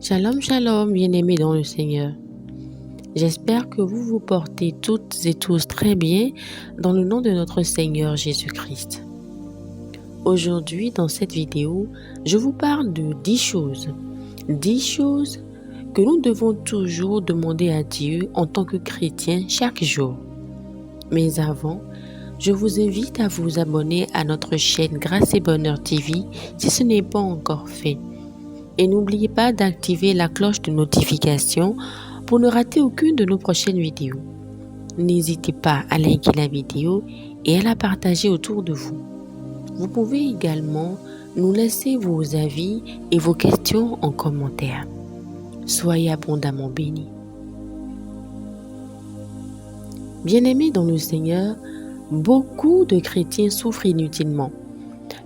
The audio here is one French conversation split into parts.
Shalom, shalom, bien-aimés dans le Seigneur. J'espère que vous vous portez toutes et tous très bien dans le nom de notre Seigneur Jésus-Christ. Aujourd'hui, dans cette vidéo, je vous parle de 10 choses. 10 choses que nous devons toujours demander à Dieu en tant que chrétiens chaque jour. Mais avant, je vous invite à vous abonner à notre chaîne Grâce et Bonheur TV si ce n'est pas encore fait. Et n'oubliez pas d'activer la cloche de notification pour ne rater aucune de nos prochaines vidéos. N'hésitez pas à liker la vidéo et à la partager autour de vous. Vous pouvez également nous laisser vos avis et vos questions en commentaire. Soyez abondamment bénis. Bien-aimés dans le Seigneur, beaucoup de chrétiens souffrent inutilement,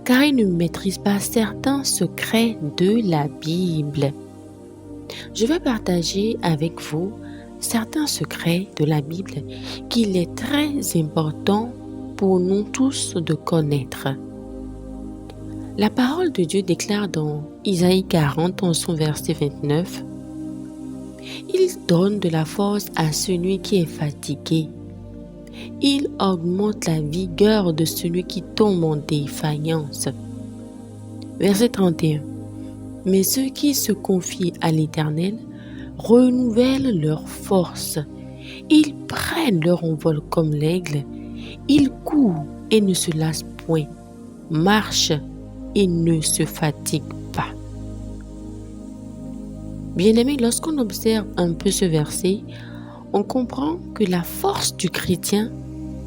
car ils ne maîtrisent pas certains secrets de la Bible. Je vais partager avec vous certains secrets de la Bible qu'il est très important pour nous tous de connaître. La parole de Dieu déclare dans Isaïe 40 en son verset 29 « Il donne de la force à celui qui est fatigué. Il augmente la vigueur de celui qui tombe en défaillance. » Verset 31. Mais ceux qui se confient à l'Éternel renouvellent leur force. Ils prennent leur envol comme l'aigle. Ils courent et ne se lassent point. Marchent et ne se fatiguent pas. Bien-aimés, lorsqu'on observe un peu ce verset, on comprend que la force du chrétien,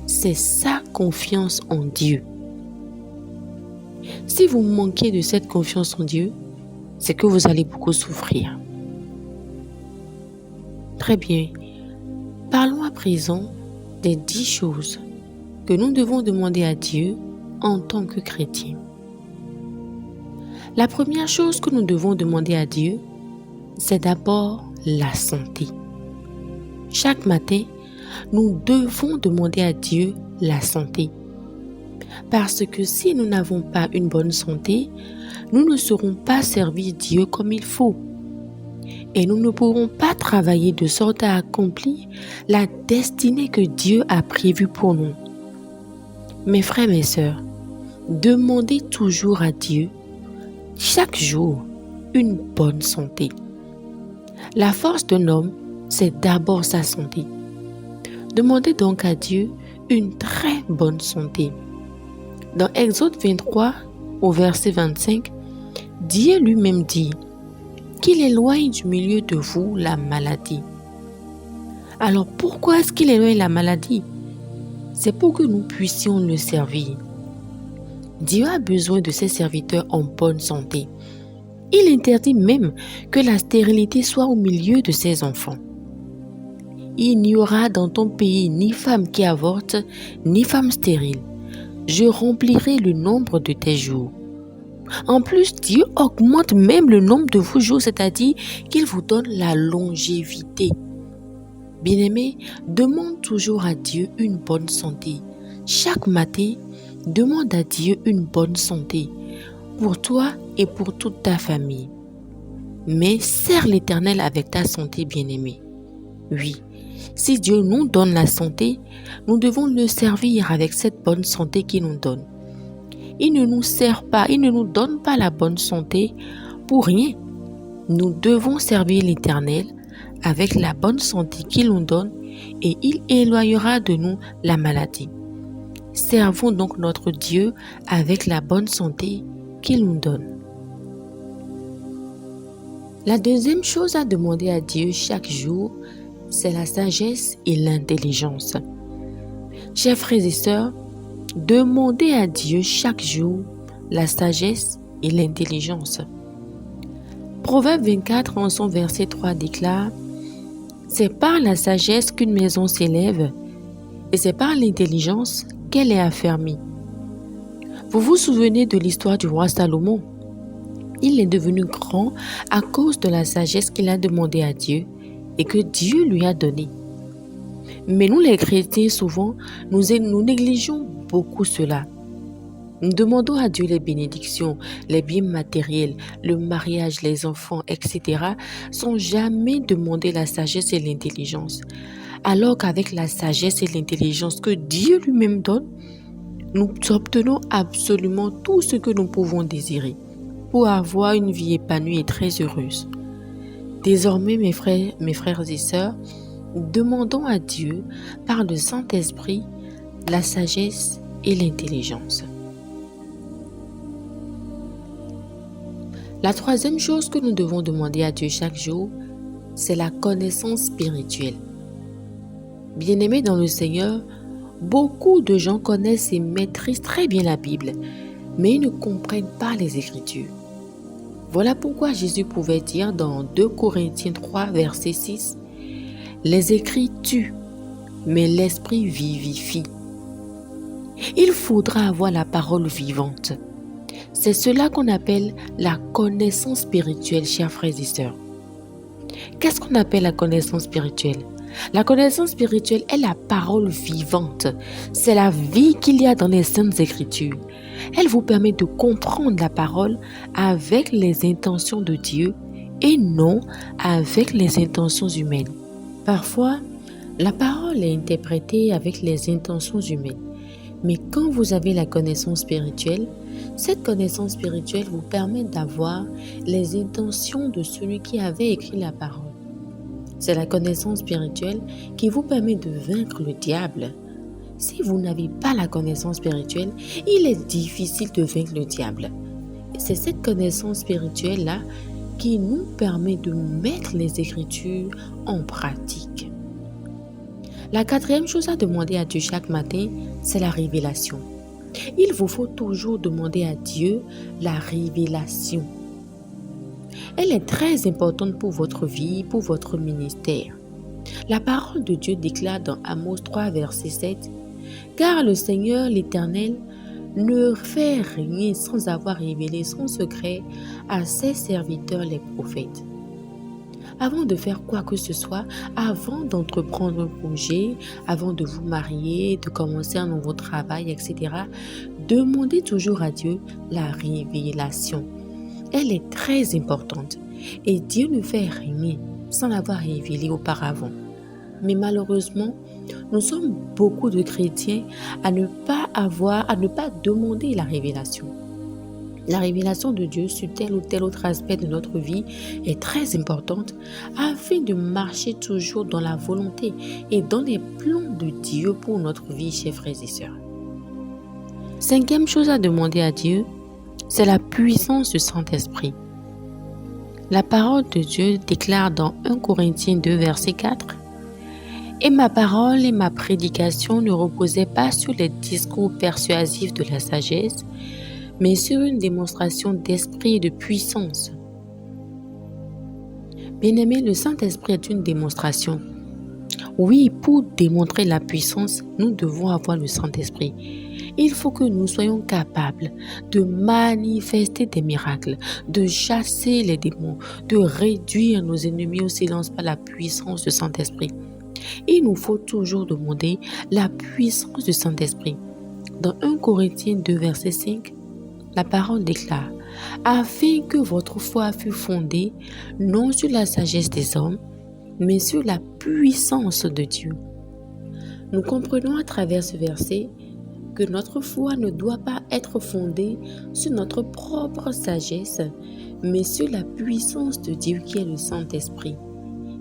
c'est sa confiance en Dieu. Si vous manquez de cette confiance en Dieu, c'est que vous allez beaucoup souffrir. Très bien. Parlons à présent des 10 choses que nous devons demander à Dieu en tant que chrétiens. La première chose que nous devons demander à Dieu, c'est d'abord la santé. Chaque matin, nous devons demander à Dieu la santé. Parce que si nous n'avons pas une bonne santé, nous ne saurons pas servir Dieu comme il faut. Et nous ne pourrons pas travailler de sorte à accomplir la destinée que Dieu a prévue pour nous. Mes frères, mes sœurs, demandez toujours à Dieu, chaque jour, une bonne santé. La force d'un homme, c'est d'abord sa santé. Demandez donc à Dieu une très bonne santé. Dans Exode 23, au verset 25, Dieu lui-même dit qu'il éloigne du milieu de vous la maladie. Alors pourquoi est-ce qu'il éloigne la maladie? C'est pour que nous puissions le servir. Dieu a besoin de ses serviteurs en bonne santé. Il interdit même que la stérilité soit au milieu de ses enfants. Il n'y aura dans ton pays ni femme qui avorte, ni femme stérile. Je remplirai le nombre de tes jours. En plus, Dieu augmente même le nombre de vos jours, c'est-à-dire qu'il vous donne la longévité. Bien-aimé, demande toujours à Dieu une bonne santé. Chaque matin, demande à Dieu une bonne santé pour toi et pour toute ta famille. Mais sers l'Éternel avec ta santé, bien-aimé. Oui, si Dieu nous donne la santé, nous devons le servir avec cette bonne santé qu'il nous donne. Il ne nous sert pas, il ne nous donne pas la bonne santé pour rien. Nous devons servir l'Éternel avec la bonne santé qu'il nous donne et il éloignera de nous la maladie. Servons donc notre Dieu avec la bonne santé qu'il nous donne. La deuxième chose à demander à Dieu chaque jour, c'est la sagesse et l'intelligence. Chers frères et sœurs, demandez à Dieu chaque jour la sagesse et l'intelligence. Proverbe 24 en son verset 3 déclare « C'est par la sagesse qu'une maison s'élève et c'est par l'intelligence qu'elle est affermie. » Vous vous souvenez de l'histoire du roi Salomon? Il est devenu grand à cause de la sagesse qu'il a demandé à Dieu et que Dieu lui a donnée. Mais nous les chrétiens, souvent, nous négligeons beaucoup cela. Nous demandons à Dieu les bénédictions, les biens matériels, le mariage, les enfants, etc., sans jamais demander la sagesse et l'intelligence. Alors qu'avec la sagesse et l'intelligence que Dieu lui-même donne, nous obtenons absolument tout ce que nous pouvons désirer pour avoir une vie épanouie et très heureuse. Désormais, mes frères et sœurs, demandons à Dieu, par le Saint-Esprit, la sagesse et l'intelligence. La troisième chose que nous devons demander à Dieu chaque jour, c'est la connaissance spirituelle. Bien-aimés dans le Seigneur, beaucoup de gens connaissent et maîtrisent très bien la Bible, mais ils ne comprennent pas les Écritures. Voilà pourquoi Jésus pouvait dire dans 2 Corinthiens 3, verset 6, « Les écrits tuent, mais l'esprit vivifie. » Il faudra avoir la parole vivante. C'est cela qu'on appelle la connaissance spirituelle, chers frères et sœurs. Qu'est-ce qu'on appelle la connaissance spirituelle? La connaissance spirituelle est la parole vivante. C'est la vie qu'il y a dans les Saintes Écritures. Elle vous permet de comprendre la parole avec les intentions de Dieu et non avec les intentions humaines. Parfois, la parole est interprétée avec les intentions humaines. Mais quand vous avez la connaissance spirituelle, cette connaissance spirituelle vous permet d'avoir les intentions de celui qui avait écrit la parole. C'est la connaissance spirituelle qui vous permet de vaincre le diable. Si vous n'avez pas la connaissance spirituelle, il est difficile de vaincre le diable. C'est cette connaissance spirituelle-là qui nous permet de mettre les Écritures en pratique. La quatrième chose à demander à Dieu chaque matin, c'est la révélation. Il vous faut toujours demander à Dieu la révélation. Elle est très importante pour votre vie, pour votre ministère. La parole de Dieu déclare dans Amos 3, verset 7, « Car le Seigneur l'Éternel ne fait rien sans avoir révélé son secret à ses serviteurs les prophètes. » Avant de faire quoi que ce soit, avant d'entreprendre un projet, avant de vous marier, de commencer un nouveau travail, etc., demandez toujours à Dieu la révélation. Elle est très importante et Dieu ne fait rien sans l'avoir révélé auparavant. Mais malheureusement, nous sommes beaucoup de chrétiens à ne pas demander la révélation. La révélation de Dieu sur tel ou tel autre aspect de notre vie est très importante afin de marcher toujours dans la volonté et dans les plans de Dieu pour notre vie, chers frères et sœurs. Cinquième chose à demander à Dieu, c'est la puissance du Saint-Esprit. La parole de Dieu déclare dans 1 Corinthiens 2, verset 4, « Et ma parole et ma prédication ne reposaient pas sur les discours persuasifs de la sagesse, mais sur une démonstration d'esprit et de puissance. » Bien-aimé, le Saint-Esprit est une démonstration. Oui, pour démontrer la puissance, nous devons avoir le Saint-Esprit. Il faut que nous soyons capables de manifester des miracles, de chasser les démons, de réduire nos ennemis au silence par la puissance du Saint-Esprit. Il nous faut toujours demander la puissance du Saint-Esprit. Dans 1 Corinthiens 2, verset 5, la parole déclare « Afin que votre foi fût fondée non sur la sagesse des hommes, mais sur la puissance de Dieu. » Nous comprenons à travers ce verset que notre foi ne doit pas être fondée sur notre propre sagesse, mais sur la puissance de Dieu qui est le Saint-Esprit.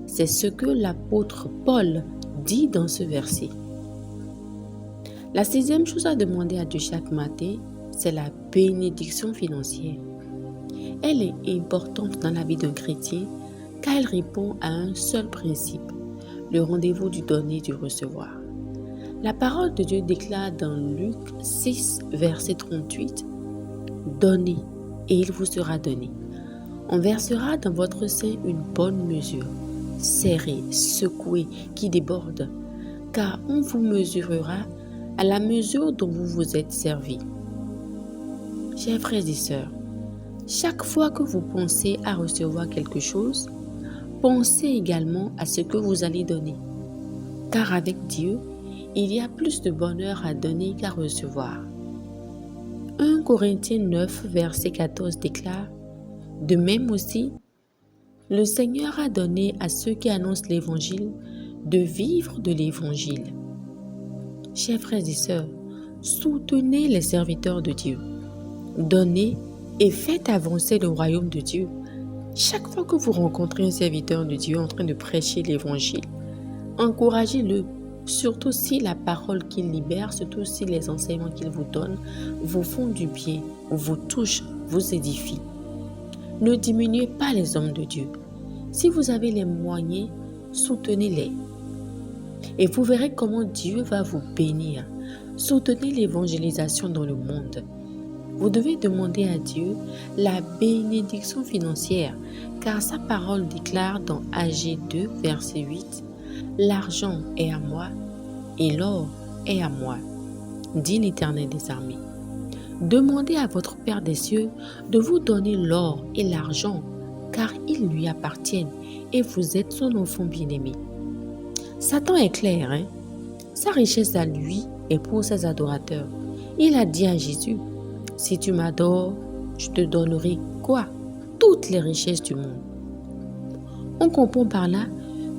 C'est ce que l'apôtre Paul dit dans ce verset. La sixième chose à demander à Dieu chaque matin, c'est la bénédiction financière. Elle est importante dans la vie d'un chrétien car elle répond à un seul principe, le rendez-vous du donner et du recevoir. La parole de Dieu déclare dans Luc 6, verset 38, « Donnez et il vous sera donné. On versera dans votre sein une bonne mesure, serrée, secouée, qui déborde, car on vous mesurera à la mesure dont vous vous êtes servi. » Chers frères et sœurs, chaque fois que vous pensez à recevoir quelque chose, pensez également à ce que vous allez donner. Car avec Dieu, il y a plus de bonheur à donner qu'à recevoir. 1 1 Corinthiens 9, verset 14 déclare: « De même aussi, le Seigneur a donné à ceux qui annoncent l'Évangile de vivre de l'Évangile. » Chers frères et sœurs, soutenez les serviteurs de Dieu. Donnez et faites avancer le royaume de Dieu. Chaque fois que vous rencontrez un serviteur de Dieu en train de prêcher l'Évangile, encouragez-le, surtout si la parole qu'il libère, surtout si les enseignements qu'il vous donne vous font du bien, vous touchent, vous édifient. Ne diminuez pas les hommes de Dieu. Si vous avez les moyens, soutenez-les. Et vous verrez comment Dieu va vous bénir. Soutenez l'évangélisation dans le monde. Vous devez demander à Dieu la bénédiction financière, car sa parole déclare dans Agé 2, verset 8, « L'argent est à moi et l'or est à moi, dit l'Éternel des armées. » Demandez à votre Père des cieux de vous donner l'or et l'argent, car ils lui appartiennent et vous êtes son enfant bien-aimé. Satan est clair, hein? Sa richesse à lui est pour ses adorateurs. Il a dit à Jésus: « Si tu m'adores, je te donnerai quoi? Toutes les richesses du monde. » On comprend par là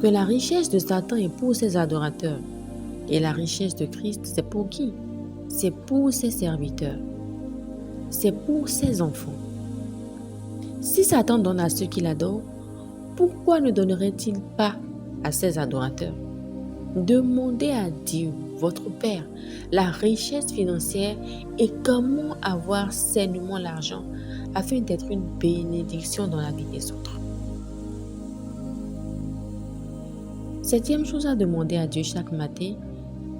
que la richesse de Satan est pour ses adorateurs. Et la richesse de Christ, c'est pour qui? C'est pour ses serviteurs. C'est pour ses enfants. Si Satan donne à ceux qui l'adorent, pourquoi ne donnerait-il pas à ses adorateurs? Demandez à Dieu, votre Père, la richesse financière et comment avoir sainement l'argent afin d'être une bénédiction dans la vie des autres. Septième chose à demander à Dieu chaque matin,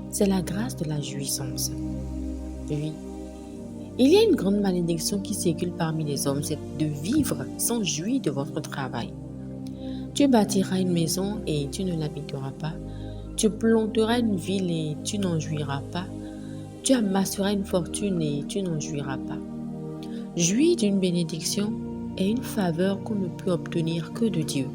c'est la grâce de la jouissance. Oui, il y a une grande malédiction qui circule parmi les hommes, c'est de vivre sans jouir de votre travail. Tu bâtiras une maison et tu ne l'habiteras pas. Tu planteras une ville et tu n'en jouiras pas. Tu amasseras une fortune et tu n'en jouiras pas. Jouir d'une bénédiction est une faveur qu'on ne peut obtenir que de Dieu.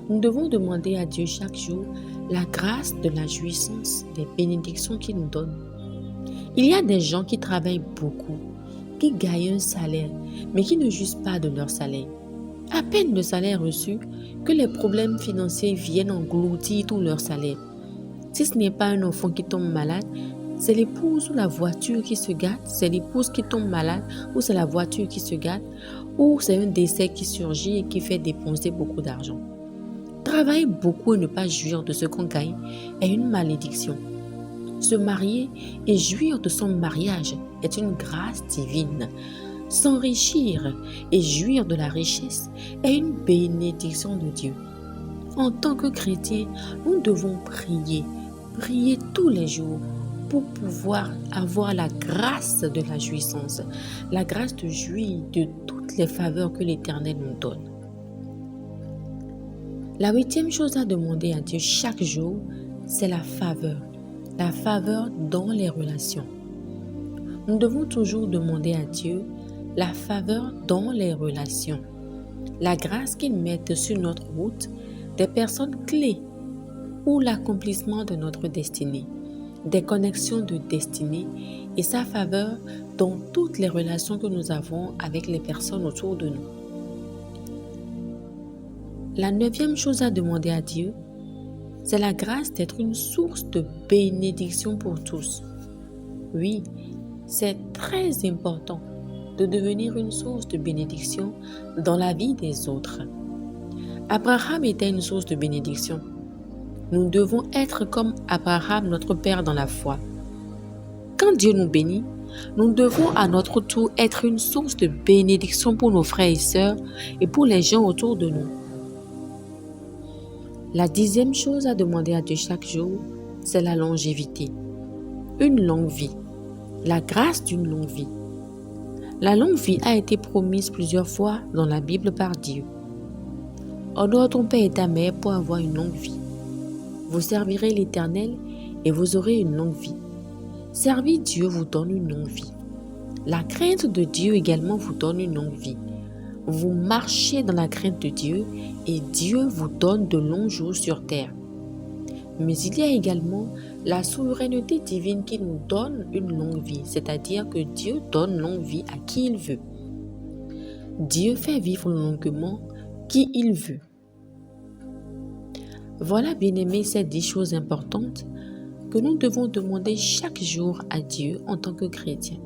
Nous devons demander à Dieu chaque jour la grâce de la jouissance des bénédictions qu'il nous donne. Il y a des gens qui travaillent beaucoup, qui gagnent un salaire, mais qui ne jouissent pas de leur salaire. À peine le salaire reçu, que les problèmes financiers viennent engloutir tout leur salaire. Si ce n'est pas un enfant qui tombe malade, c'est l'épouse ou la voiture qui se gâte, c'est l'épouse qui tombe malade ou c'est la voiture qui se gâte, ou c'est un décès qui surgit et qui fait dépenser beaucoup d'argent. Travailler beaucoup et ne pas jouir de ce qu'on gagne est une malédiction. Se marier et jouir de son mariage est une grâce divine. S'enrichir et jouir de la richesse est une bénédiction de Dieu. En tant que chrétiens, nous devons prier tous les jours pour pouvoir avoir la grâce de la jouissance, la grâce de jouir de toutes les faveurs que l'Éternel nous donne. La huitième chose à demander à Dieu chaque jour, c'est la faveur dans les relations. Nous devons toujours demander à Dieu la faveur dans les relations, la grâce qu'il mette sur notre route des personnes clés pour l'accomplissement de notre destinée, des connexions de destinée et sa faveur dans toutes les relations que nous avons avec les personnes autour de nous. La neuvième chose à demander à Dieu, c'est la grâce d'être une source de bénédiction pour tous. Oui, c'est très important de devenir une source de bénédiction dans la vie des autres. Abraham était une source de bénédiction. Nous devons être comme Abraham, notre Père dans la foi. Quand Dieu nous bénit, nous devons à notre tour être une source de bénédiction pour nos frères et sœurs et pour les gens autour de nous. La 10e chose à demander à Dieu chaque jour, c'est la longévité. Une longue vie. La grâce d'une longue vie. La longue vie a été promise plusieurs fois dans la Bible par Dieu. Honore ton père et ta mère pour avoir une longue vie. Vous servirez l'Éternel et vous aurez une longue vie. Servir Dieu vous donne une longue vie. La crainte de Dieu également vous donne une longue vie. Vous marchez dans la crainte de Dieu et Dieu vous donne de longs jours sur terre. Mais il y a également la souveraineté divine qui nous donne une longue vie, c'est-à-dire que Dieu donne longue vie à qui il veut. Dieu fait vivre longuement qui il veut. Voilà, bien-aimés, ces 10 choses importantes que nous devons demander chaque jour à Dieu en tant que chrétiens.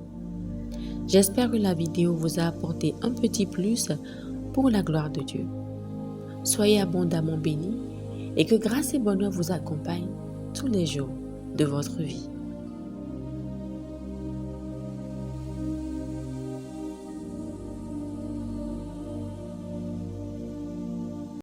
J'espère que la vidéo vous a apporté un petit plus pour la gloire de Dieu. Soyez abondamment bénis et que grâce et bonheur vous accompagnent tous les jours de votre vie.